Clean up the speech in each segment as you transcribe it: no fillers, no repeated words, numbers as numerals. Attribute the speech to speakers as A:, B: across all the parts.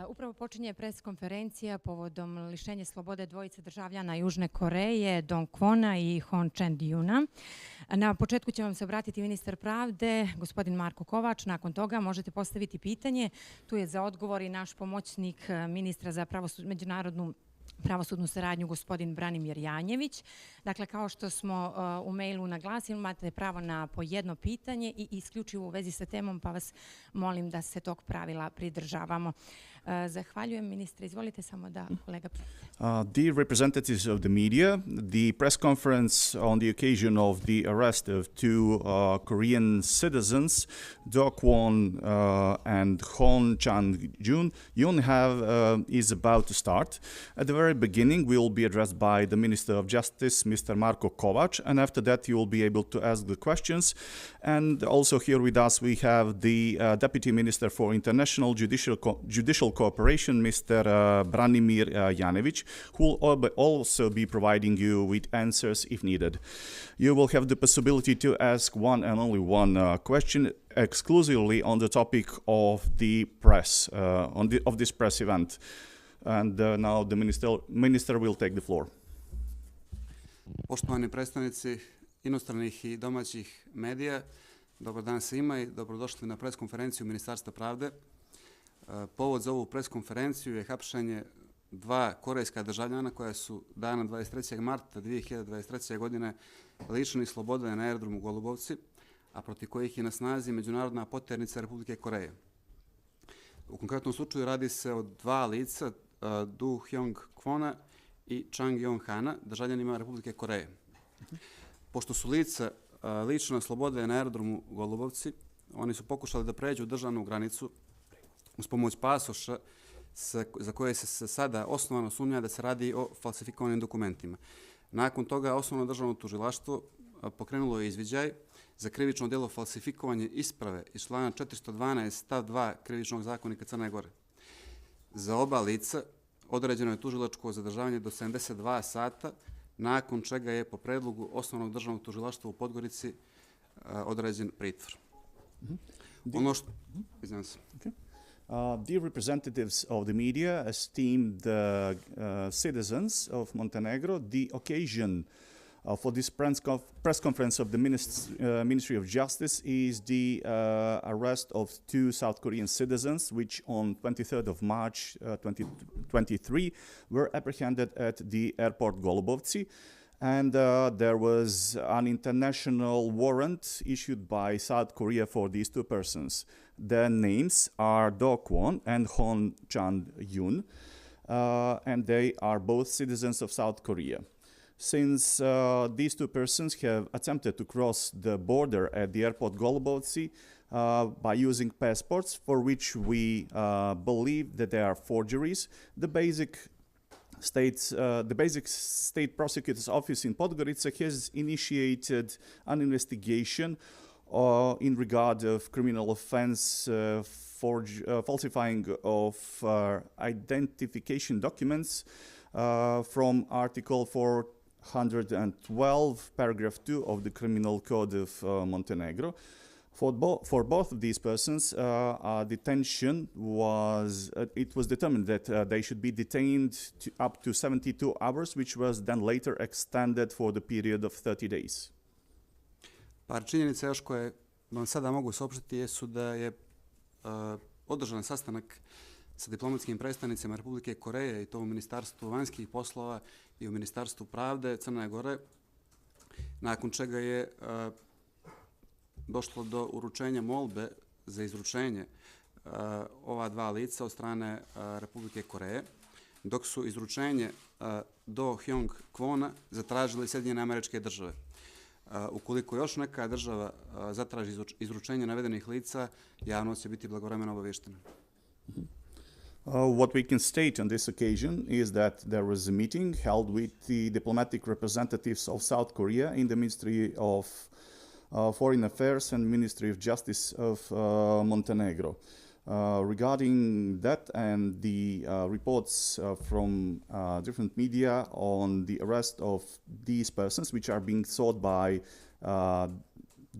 A: Upravo počinje pres konferencija povodom lišenja slobode dvojice državljana Južne Koreje, Do Kvona i Hon Čen-juna. Na početku će vam se obratiti ministar pravde, gospodin Marko Kovač. Nakon toga možete postaviti pitanje. Tu je za odgovor i naš pomoćnik ministra za međunarodnu pravosudnu saradnju, gospodin Branimir Janjević. Dakle, kao što smo u mailu naglasili, imate pravo na po jedno pitanje i isključivo u vezi sa temom, pa vas molim da se tog pravila pridržavamo. Zahvaljujem, ministre. Izvolite samo da kolega...
B: Dear representatives of the media, the press conference on the occasion of the arrest of two Korean citizens, Do Kvona and Hon Chan-yun, is about to start. At the very beginning, we will be addressed by the Minister of Justice, Mr. Marko Kovač, and after that you will be able to ask the questions. And also here with us we have the Deputy Minister for International Judicial Cooperation, Mr. Branimir Janjević, who will also be providing you with answers if needed. You will have the possibility to ask one and only one question exclusively on the topic of the press, of this press event. And now the minister will take the floor.
C: Poštovani predstavnici inostranih i domaćih medija, dobar dan svima i dobrodošli na pres konferenciju Ministarstva pravde. Povod za ovu pres konferenciju je hapšenje dva korejska državljana koja su dana 23. marta 2023. godine lišeni slobode na aerodromu Golubovci, a protiv kojih je na snazi međunarodna poternica Republike Koreje. U konkretnom slučaju radi se o dva lica, Do Kvona i Chang-yong-hana, državljanima Republike Koreje. Pošto su lica lišena slobode na aerodromu Golubovci, oni su pokušali da pređu državnu granicu uz pomoć pasoša za koje se sada osnovano sumnja da se radi o falsifikovanim dokumentima. Nakon toga osnovno državno tužilaštvo pokrenulo je izviđaj za krivično djelo falsifikovanje isprave iz člana 412 stav 2 krivičnog zakonika Crne Gore. Za oba lica određeno je tužilačko zadržavanje do 72 sata, nakon čega je po predlogu osnovnog državnog tužilaštva u Podgorici određen pritvor.
B: Dear representatives of the media, esteemed citizens of Montenegro, the occasion for this press conference of the Ministry of Justice is the arrest of two South Korean citizens, which on 23rd of March 2023 were apprehended at the airport Golubovci. And there was an international warrant issued by South Korea for these two persons. Their names are Do Kvona and Hon Chan-yun, and they are both citizens of South Korea. Since these two persons have attempted to cross the border at the airport Golubovci by using passports for which we believe that they are forgeries, the basic state prosecutor's office in Podgorica has initiated an investigation in regard of criminal offense falsifying of identification documents from Article 412, paragraph 2 of the Criminal Code of Montenegro. For both of these persons, detention was determined that they should be detained up to 72 hours, which was then later extended for the period of 30 days.
C: Par činjenica još koje vam sada mogu saopštiti jesu da je održan sastanak sa diplomatskim predstavnicima Republike Koreje i to u Ministarstvu vanjskih poslova i u Ministarstvu pravde Crne Gore, nakon čega je došlo do uručenja molbe za izručenje ova dva lica od strane Republike Koreje, dok su izručenje Do Kvona zatražili Sjedinjene Američke Države. Ukoliko još neka država zatraži izručenje navedenih lica, javnost će biti blagovremeno obaviještena.
B: What we can state on this occasion is that there was a meeting held with the diplomatic representatives of South Korea in the Ministry of Foreign Affairs and Ministry of Justice of Montenegro. Regarding that and the reports from different media on the arrest of these persons, which are being sought by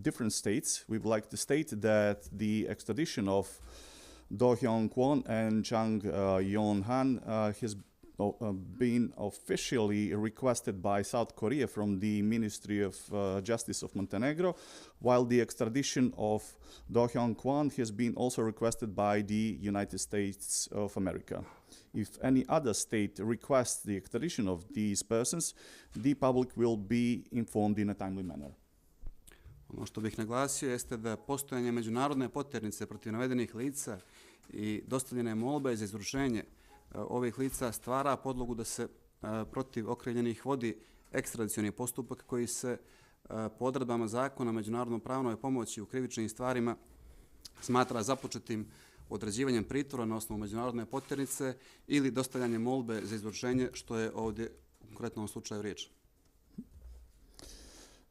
B: different states, we would like to state that the extradition of Do Kvona and Chang Yon-han has been officially requested by South Korea from the Ministry of Justice of Montenegro, while the extradition of Do Kvona has been also requested by the United States of America. If any other state requests the extradition of these persons, the public will be informed in a timely manner.
C: Ono što bih naglasio jeste da postojanje međunarodne poternice protiv navedenih lica i dostavljene molbe za izvršenje ovih lica stvara podlogu da se protiv okrivljenih vodi ekstradicioni postupak koji se po odredbama zakona o međunarodnom pravnoj pomoći u krivičnim stvarima smatra započetim određivanjem pritvora na osnovu međunarodne poternice ili dostavljanjem molbe za izvršenje, što je ovdje u konkretnom slučaju riječ.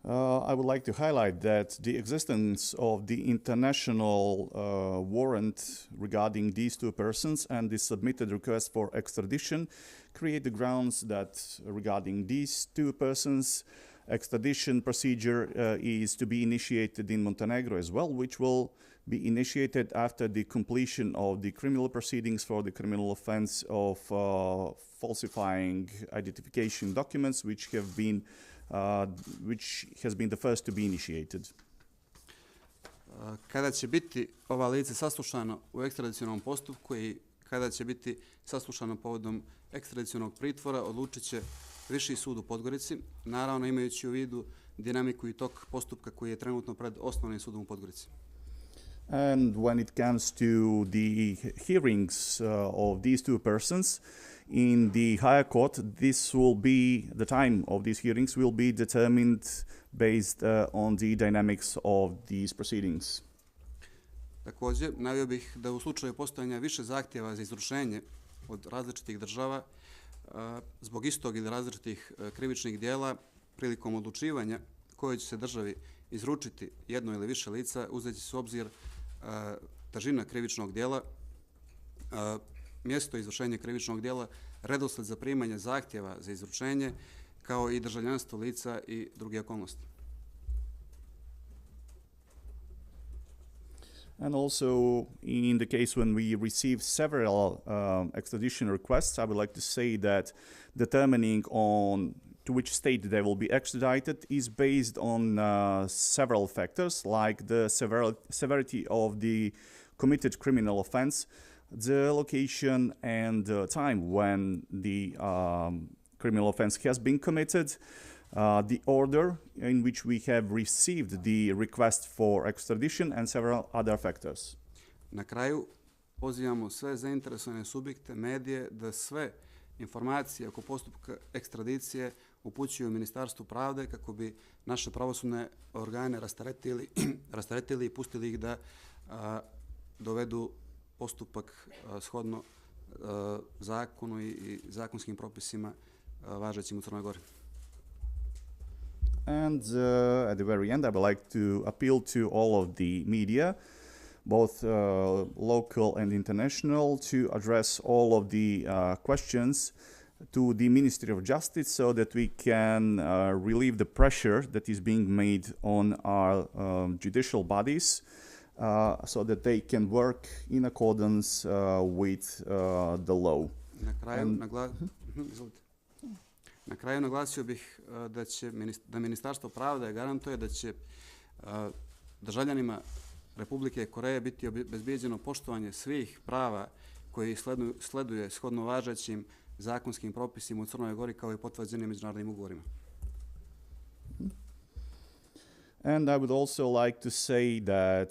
B: I would like to highlight that the existence of the international warrant regarding these two persons and the submitted request for extradition create the grounds that regarding these two persons, extradition procedure is to be initiated in Montenegro as well, which will be initiated after the completion of the criminal proceedings for the criminal offense of falsifying identification documents, which has been the first to be initiated.
C: Kada će biti ova lice saslušano u ekstradicionom postupku i kada će biti saslušano povodom ekstradicionog pritvora, odlučit će Viši sud u Podgorici, naravno imajući u vidu dinamiku i tok postupka koji je trenutno pred Osnovnim sudom u Podgorici.
B: And when it comes to the hearings of these two persons in the higher court, this will be, the time of these hearings will be determined based on the dynamics of these proceedings.
C: Također, naveo bih da u slučaju postojanja više zahtjeva za izručenje od različitih država zbog istog ili različitih krivičnih dijela, prilikom odlučivanja kojoj će se državi izručiti jedno ili više lica, uzeći se u obzir težina krivičnog dijela, mjesto izvršenja krivičnog dijela, redosled zaprimanja zahtjeva za izručenje, kao i državljanstvo lica i druge okolnosti.
B: And also, in the case when we receive several extradition requests, I would like to say that determining on to which state they will be extradited is based on several factors, like the severity of the committed criminal offense, the location and the time when the criminal offense has been committed, the order in which we have received the request for extradition, and several other factors.
C: Na kraju, pozivamo sve zainteresovane subjekte, medije, da sve informacije oko postupka ekstradicije upućuju Ministarstvu pravde kako bi naše pravosudne organe rasteretili i pustili ih da dovedu postupak shodno zakonu i zakonskim propisima važećim u Crnoj Gori.
B: And at the very end, I would like to appeal to all of the media, both local and international, to address all of the questions to the Ministry of Justice so that we can relieve the pressure that is being made on our judicial bodies so that they can work in accordance with the law.
C: Na kraju naglasio bih da Ministarstvo pravde garantuje da će državljanima Republike Koreje biti obezbijeđeno poštovanje svih prava koji sleduje shodno važećim zakonskim propisima u Crnoj Gori kao i potvrđenim međunarodnim ugovorima.
B: And I would also like to say that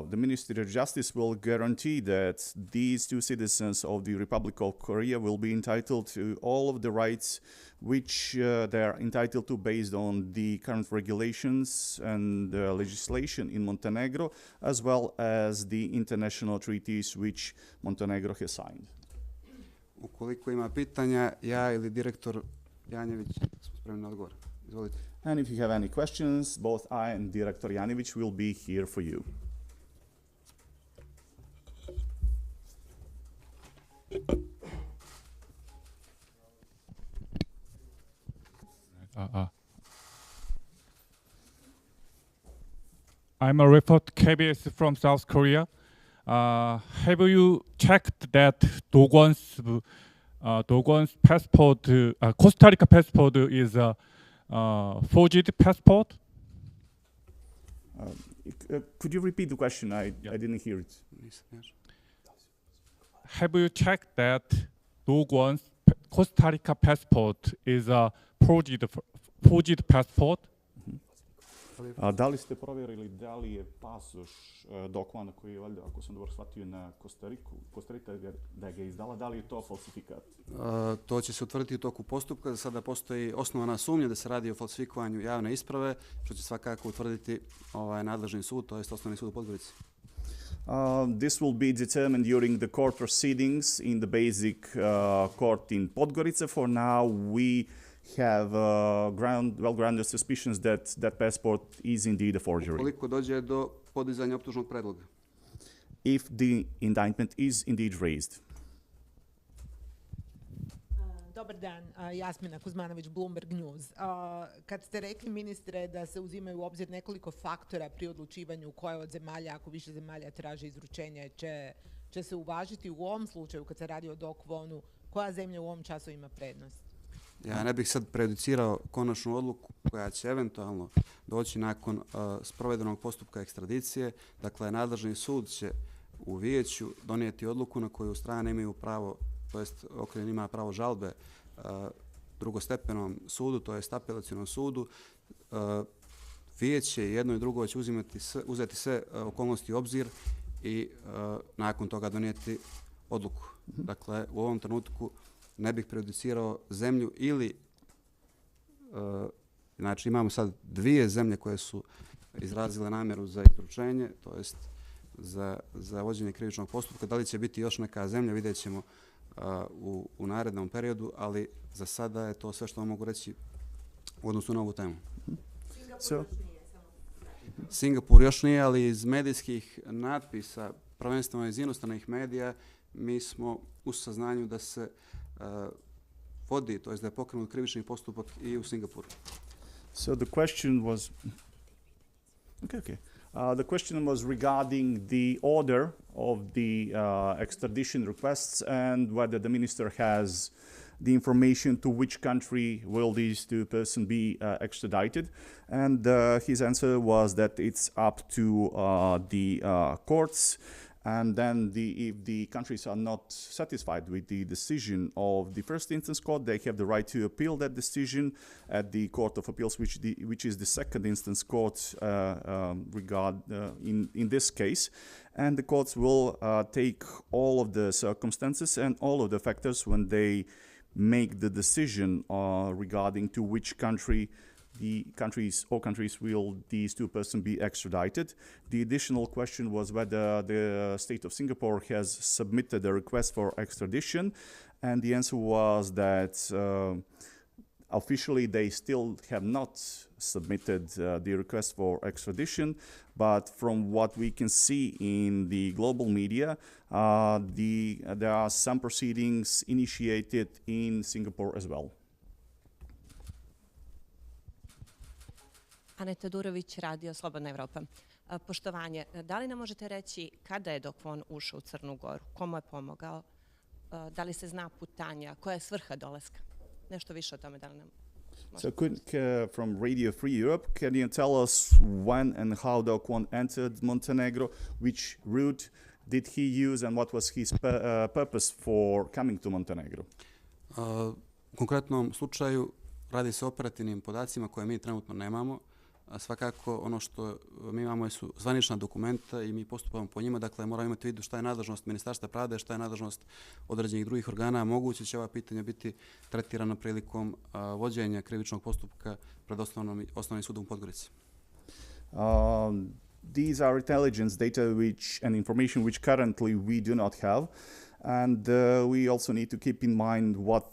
B: the Ministry of Justice will guarantee that these two citizens of the Republic of Korea will be entitled to all of the rights which they are entitled to based on the current regulations and legislation in Montenegro, as well as the international treaties which Montenegro has signed.
C: Ukoliko ima pitanja, ja ili direktor Janjević smo spremni na odgovor. Izvolite.
B: And if you have any questions, both I and Director Janović will be here for you.
D: I'm a reporter KBS from South Korea. Have you checked that Do Kwon's passport, Costa Rica passport, is a forged passport?
B: Could you repeat the question? I didn't hear it.
D: Have you checked that Do Kwon's Costa Rica passport is a forged passport?
B: Da li ste provjerili da li je pasoš Do Kvona koji je valjda, ako sam dobro shvatio, na Kostarika da ga je izdala, da li je to falsifikat?
C: To će se utvrditi u toku postupka. Za sada postoji osnovana sumnja da se radi o falsifikovanju javne isprave, što će svakako utvrditi nadležni sud, to jest Osnovni sud u Podgorici.
B: This will be determined during the court proceedings in the basic court in Podgorica. For now, we have well-grounded suspicions that that passport is indeed a forgery.
C: Koliko dođe do podizanja optužnog predloga?
B: If the indictment is indeed raised.
E: Dobar dan, Jasmina Kuzmanović, Bloomberg News. Kad ste rekli, ministre, da se uzimaju u obzir nekoliko faktora pri odlučivanju koje od zemalja, ako više zemalja traže izručenje, će se uvažiti u ovom slučaju, kad se radi o Do Kvonu, koja zemlja u ovom času ima prednost?
C: Ja ne bih sad prejudicirao konačnu odluku koja će eventualno doći nakon sprovedenog postupka ekstradicije. Dakle, nadležni sud će u vijeću donijeti odluku na koju strane imaju pravo, to jest okrivljeni ima pravo žalbe drugostepenom sudu, to jest apelacionom sudu. Vijeće jedno i drugo će uzeti sve okolnosti u obzir i nakon toga donijeti odluku. Dakle, u ovom trenutku ne bih prejudicirao zemlju ili, znači imamo sad dvije zemlje koje su izrazile namjeru za izručenje, to jest za vođenje krivičnog postupka. Da li će biti još neka zemlja, vidjet ćemo u narednom periodu, ali za sada je to sve što vam mogu reći u odnosu na ovu temu. Singapur još nije, ali iz medijskih natpisa, prvenstveno iz inostranih medija, mi smo u saznanju da se vodi, to jest da je pokrenut krivični postupak i u Singapuru.
B: So the question was the question was regarding the order of the extradition requests and whether the minister has the information to which country will these two persons be extradited. And his answer was that it's up to the courts. And then if the countries are not satisfied with the decision of the first instance court, they have the right to appeal that decision at the Court of Appeals, which is the second instance court in this case. And the courts will take all of the circumstances and all of the factors when they make the decision regarding to which country countries will these two persons be extradited. The additional question was whether the state of Singapore has submitted a request for extradition, and the answer was that officially they still have not submitted the request for extradition, but from what we can see in the global media, there are some proceedings initiated in Singapore as well.
F: Aneta Durović, Radio Slobodna Evropa. Poštovanje, da li nam možete reći kada je Do Kwon ušao u Crnu Goru? Komu je pomogao? Da li se zna putanja? Koja je svrha dolaska? Nešto više o tome da li nam možete?
B: From Radio Free Europe, can you tell us when and how Do Kwon entered Montenegro? Which route did he use and what was his purpose for coming to Montenegro?
C: U konkretnom slučaju radi se o operativnim podacima koje mi trenutno nemamo. Svakako ono što mi imamo su zvanična dokumenta i mi postupamo po njima, dakle moramo imati u vidu šta je nadležnost Ministarstva pravde, šta je nadležnost određenih drugih organa. Moguće će ova pitanja biti tretirana prilikom vođenja krivičnog postupka pred Osnovnim sudom u Podgorici.
B: These are intelligence data and information which currently we do not have. And we also need to keep in mind what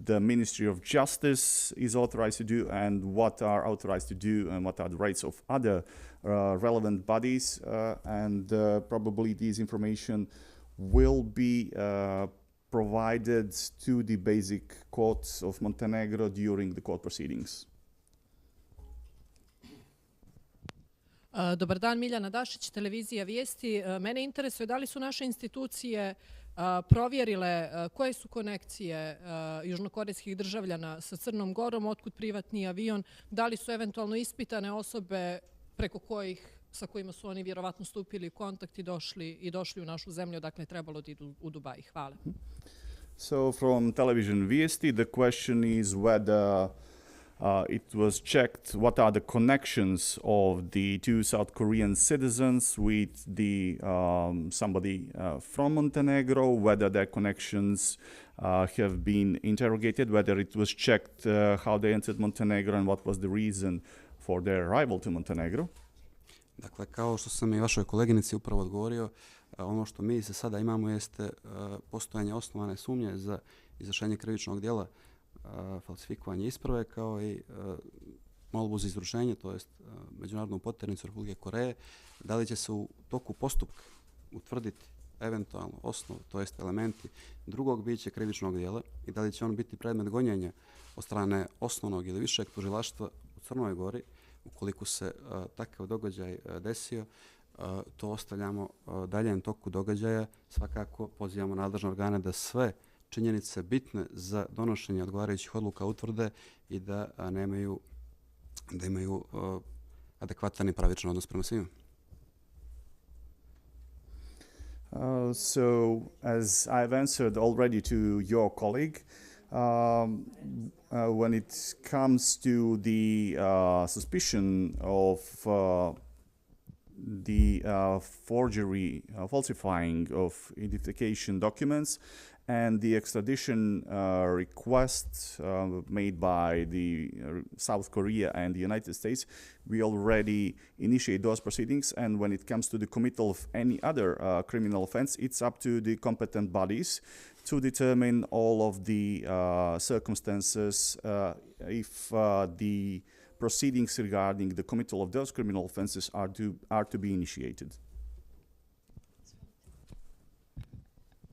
B: the Ministry of Justice is authorized to do and what are authorized to do and what are the rights of other relevant bodies. And probably this information will be provided to the basic courts of Montenegro during the court proceedings.
G: Dobar dan, Miljana Dašić, televizija Vijesti. Mene interesuje da li su naše institucije provjerile koje su konekcije južnokorejskih državljana sa Crnom Gorom, otkud privatni avion, da li su eventualno ispitane osobe preko sa kojima su oni vjerovatno stupili u kontakt i došli u našu zemlju, dakle trebalo da idu u Dubai. Hvala.
B: So from television Vijesti, the question is whether it was checked what are the connections of the two South Korean citizens with the somebody from Montenegro, whether their connections have been interrogated, whether it was checked how they entered Montenegro and what was the reason for their arrival to Montenegro.
C: Dakle, kao što sam i vašoj koleginici upravo odgovorio, ono što mi se sada imamo jeste postojanje osnovane sumnje za izvršenje krivičnog djela falsifikovanje isprave, kao i molbu za izručenje, to jest međunarodnu poternicu Republike Koreje. Da li će se u toku postupka utvrditi eventualno osnov, to jest elementi drugog bića krivičnog djela i da li će on biti predmet gonjenja od strane osnovnog ili višeg tužilaštva u Crnoj Gori, ukoliko se takav događaj desio, to ostavljamo daljem toku događaja. Svakako pozivamo nadležne organe da sve činjenice bitne za donošenje odgovarajućih odluka utvrde i da imaju adekvatan i pravičan odnos prema svima.
B: So, as I've answered already to your colleague, when it comes to the suspicion of the forgery, falsifying of identification documents, and the extradition request made by the South Korea and the United States, we already initiate those proceedings. And when it comes to the committal of any other criminal offense, it's up to the competent bodies to determine all of the circumstances if the proceedings regarding the committal of those criminal offenses are to be initiated.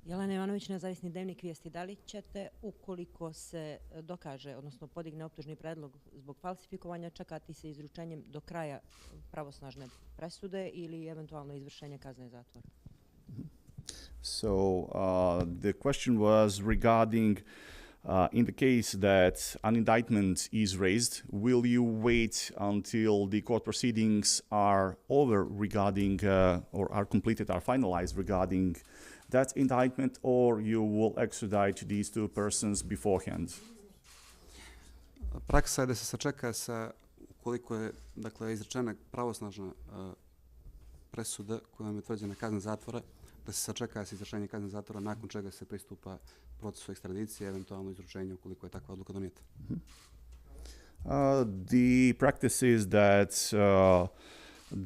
H: Jelena Ivanović, Nezavisni dnevnik Vijesti. Da li ćete, ukoliko se dokaže, odnosno podigne optužni predlog zbog falsifikovanja, čekati se izručenjem do kraja pravosnažne presude ili eventualno izvršenje kazne zatvora?
B: So the question was regarding in the case that an indictment is raised, will you wait until the court proceedings are over regarding or are completed, are finalized regarding that indictment, or you will extradite these two persons beforehand?
C: Praksa je da se sačeka ukoliko je izrečena pravosnažna presuda kojom je utvrđena kazna zatvora, da se sačeka sa izvršenjem kazne zatvora, nakon čega se pristupa procesu ekstradicije, eventualno izručenju ukoliko je takva odluka donijeta.
B: The practice is that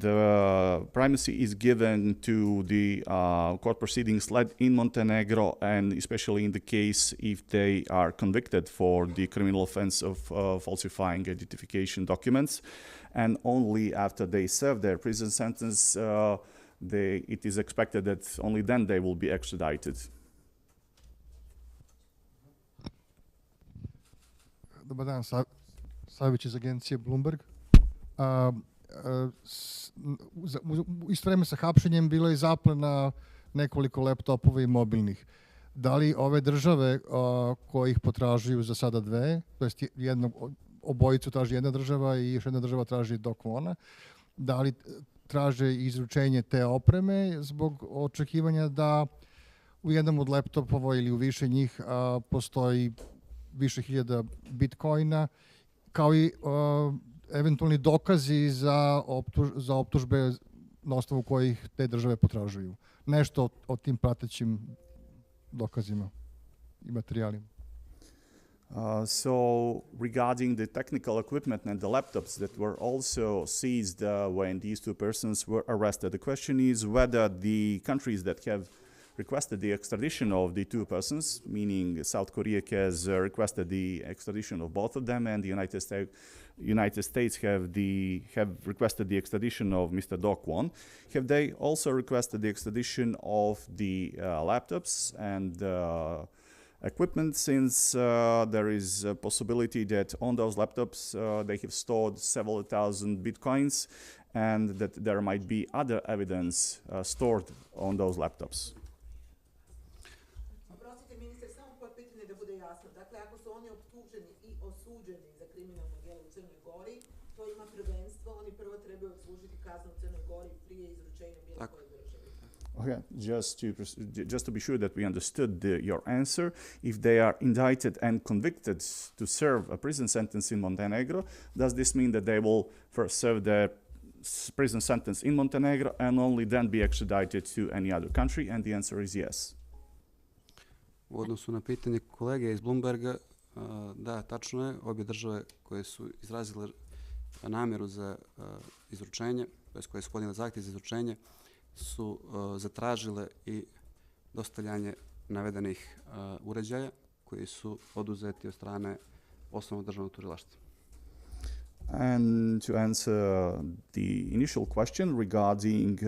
B: the primacy is given to the court proceedings led in Montenegro, and especially in the case if they are convicted for the criminal offense of falsifying identification documents, and only after they serve their prison sentence, it is expected that only then they will be extradited.
I: Dobar dan, Savić iz agencije Bloomberg. Isto vreme sa hapšenjem bilo je zaplena nekoliko laptopova i mobilnih. Da li ove države koje ih potražuju za sada dve, to jest obojicu traži jedna država i još jedna država traži Do Kvona, da li traže izručenje te opreme zbog očekivanja da u jednom od laptopova ili u više njih postoji više hiljada bitcoina, kao i eventualni dokazi za optužbe na osnovu kojih te države potražuju. Nešto o tim pratećim dokazima i materijalima.
B: So regarding the technical equipment and the laptops that were also seized when these two persons were arrested, the question is whether the countries that have requested the extradition of the two persons, meaning South Korea has requested the extradition of both of them, and the United States have requested the extradition of Mr. Do Kwon. Have they also requested the extradition of the laptops and equipment, since there is a possibility that on those laptops they have stored several thousand bitcoins, and that there might be other evidence stored on those laptops.
E: Oprostite, ministre, samo pitanje da bude jasno. Dakle, ako su oni optuženi i osuđeni za kriminalno djelo u Crnoj Gori, to ima prvenstvo, oni prvo trebaju odslužiti kaznu u Crnoj Gori prije izručenja bilo koje države.
B: Okay, just to be sure that we understood your answer, if they are indicted and convicted to serve a prison sentence in Montenegro, does this mean that they will first serve their prison sentence in Montenegro and only then be extradited to any other country? And the answer is yes.
C: U odnosu na pitanje kolege iz Bloomberga, da, tačno je, obje države koje su izrazile namjeru za izručenje, tj. koje su podnijele zahtjev za izručenje, su zatražile i dostavljanje navedenih uređaja koji su oduzeti od strane osnovnog državnog tužilaštva.
B: And to answer the initial question regarding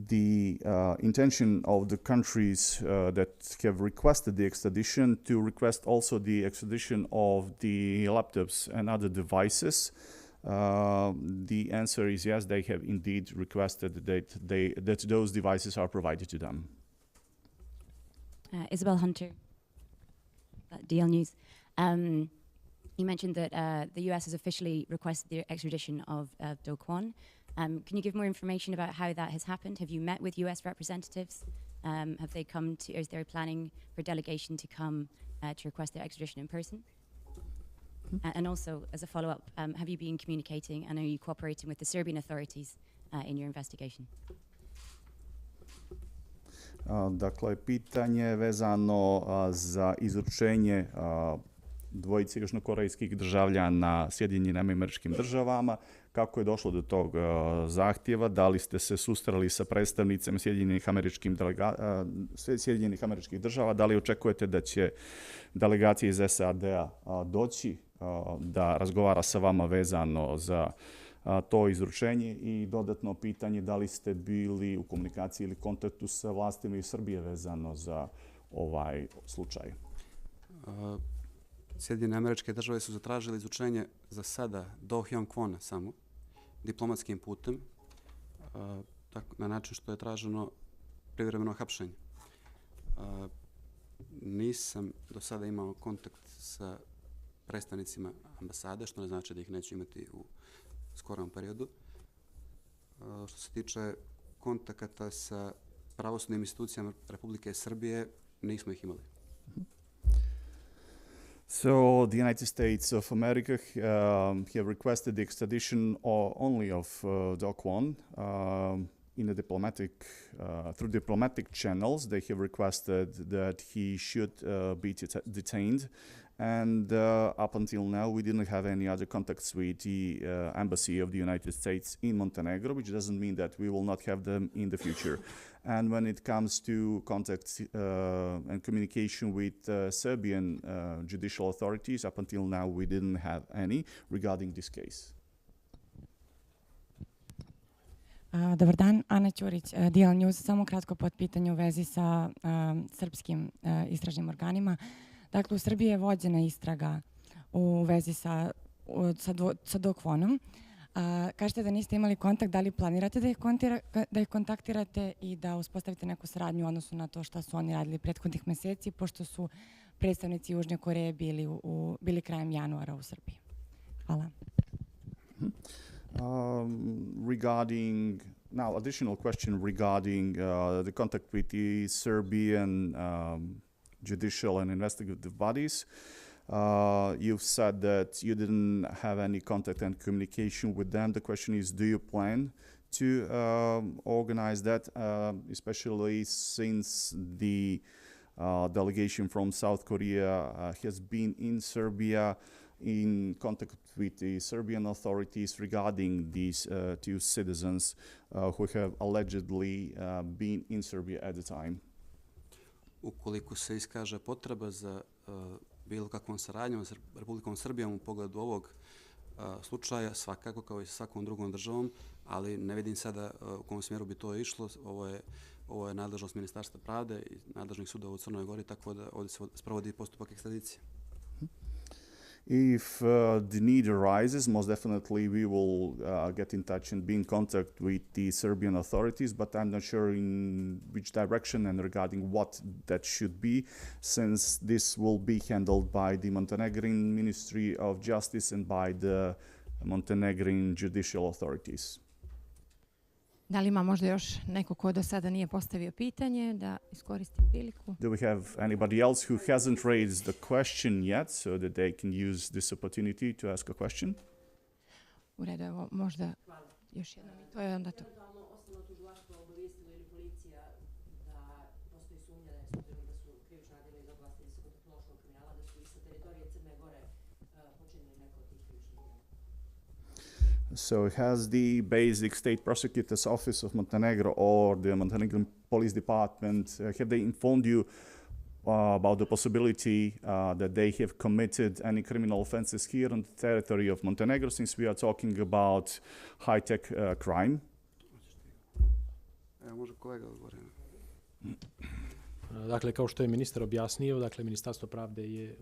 B: the intention of the countries that have requested the extradition to request also the extradition of the laptops and other devices, the answer is yes, they have indeed requested that those devices are provided to them.
J: Isabel Hunter, DL News. You mentioned that the US has officially requested the extradition of Do Kvona. Can you give more information about how that has happened? Have you met with US representatives? Have they come to, is there planning for a delegation to come to request their extradition in person? And also, as a follow-up, have you been communicating and are you cooperating with the Serbian authorities in your investigation?
B: Dakle, pitanje vezano za izručenje dvojice južnokorejskih državljana Sjedinjenim Američkim Državama. Kako je došlo do tog zahtjeva? Da li ste se susreli sa predstavnicama Sjedinjenih Američkih Država? Da li očekujete da će delegacija iz SAD-a doći da razgovara sa vama vezano za to izručenje? I dodatno pitanje, da li ste bili u komunikaciji ili kontaktu sa vlastima iz Srbije vezano za ovaj slučaj?
C: Sjedinjene Američke Države su zatražile izručenje za sada Do Kvona samo, diplomatskim putem, na način što je traženo privremeno hapšenje. Nisam do sada imao kontakt sa predstavnicima ambasade, što ne znači da ih neću imati u skorom periodu. Što se tiče kontakata sa pravosudnim institucijama Republike Srbije, nismo ih imali.
B: So the United States of America have requested the extradition only of Do Kvona in a through diplomatic channels. They have requested that he should be detained. And up until now, we didn't have any other contacts with the embassy of the United States in Montenegro, which doesn't mean that we will not have them in the future. And when it comes to contact and communication with Serbian judicial authorities, up until now, we didn't have any regarding this case.
A: Dobar dan, Ana Ćurić, DL News. Samo kratko potpitanje u vezi sa srpskim istražnim organima. Dakle, u Srbiji je vođena istraga u vezi sa Do Kvonom. Kažete da niste imali kontakt, da li planirate da ih kontaktirate i da uspostavite neku saradnju u odnosu na to šta su oni radili prethodnih meseci, pošto su predstavnici Južne Koreje bili krajem januara u Srbiji? Hvala.
B: Additional question regarding the contact with the Serbian judicial and investigative bodies. You've said that you didn't have any contact and communication with them. The question is, do you plan to organize that, especially since the delegation from South Korea has been in Serbia in contact with the Serbian authorities regarding these two citizens who have allegedly been in Serbia at the time?
C: Ukoliko se iskaže potreba za bilo kakvom saradnjom s Republikom Srbijom u pogledu ovog slučaja, svakako kao i sa svakom drugom državom, ali ne vidim sada u kom smjeru bi to išlo. Ovo je nadležnost Ministarstva pravde i nadležnih sudova u Crnoj Gori, tako da ovdje se sprovodi postupak ekstradicije.
B: If the need arises, most definitely we will get in touch and be in contact with the Serbian authorities, but I'm not sure in which direction and regarding what that should be, since this will be handled by the Montenegrin Ministry of Justice and by the Montenegrin judicial authorities.
A: Da li ima možda još neko ko do sada nije postavio pitanje da iskoristi priliku?
B: Do we have anybody else who hasn't raised the question yet so that they can use this opportunity to ask a question?
A: U redu, evo možda još jednom i to je onda to.
H: Osnovno tužilaštvo obavijestilo ili policija da postoji sumnja da su krivična djela iz oblasti visokotehnološkog kriminala, da su i sa teritorije Crne Gore počinili neko od tih krivičnih djela.
B: So has the basic state prosecutor's office of Montenegro or the Montenegrin police department, have they informed you about the possibility that they have committed any criminal offenses here on the territory of Montenegro, since we are talking about high-tech crime?
C: Evo, može kolega odgovori.
K: Dakle, kao što je ministar objasnio, dakle, Ministarstvo pravde je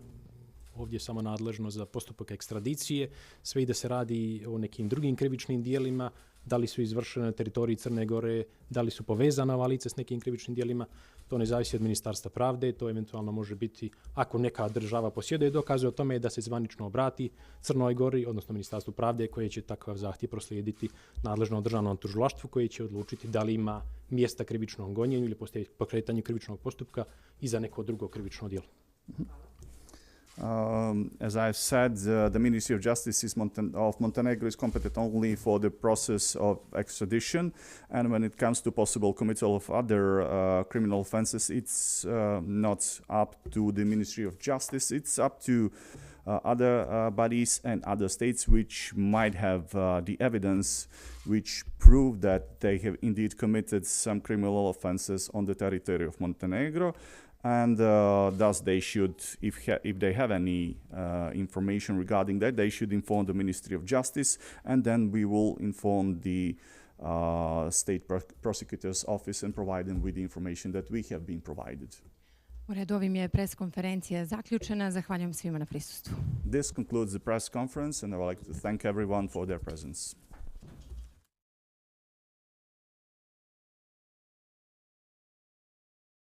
K: ovdje samo nadležno za postupak ekstradicije, sve i da se radi o nekim drugim krivičnim dijelima, da li su izvršene na teritoriji Crne Gore, da li su povezana ova lica s nekim krivičnim dijelima, to ne zavisi od Ministarstva pravde, to eventualno može biti, ako neka država posjeduje dokaze o tome, da se zvanično obrati Crnoj Gori, odnosno Ministarstvu pravde, koje će takav zahtjev proslijediti nadležnom državnom tužilaštvu, koje će odlučiti da li ima mjesta krivičnom gonjenju ili pokretanju krivičnog postupka i za neko drugo krivično djelo.
B: As I've said, the Ministry of Justice of Montenegro is competent only for the process of extradition, and when it comes to possible committal of other criminal offenses, it's not up to the Ministry of Justice, it's up to other bodies and other states which might have the evidence which prove that they have indeed committed some criminal offenses on the territory of Montenegro. And thus they should, if they have any information regarding that, they should inform the Ministry of Justice, and then we will inform the State Prosecutor's Office and provide them with the information that we have been provided.
A: U redu, ovim je pres konferencija zaključena. Zahvaljujem svima na prisustvu.
B: This concludes the press conference, and I would like to thank everyone for their presence.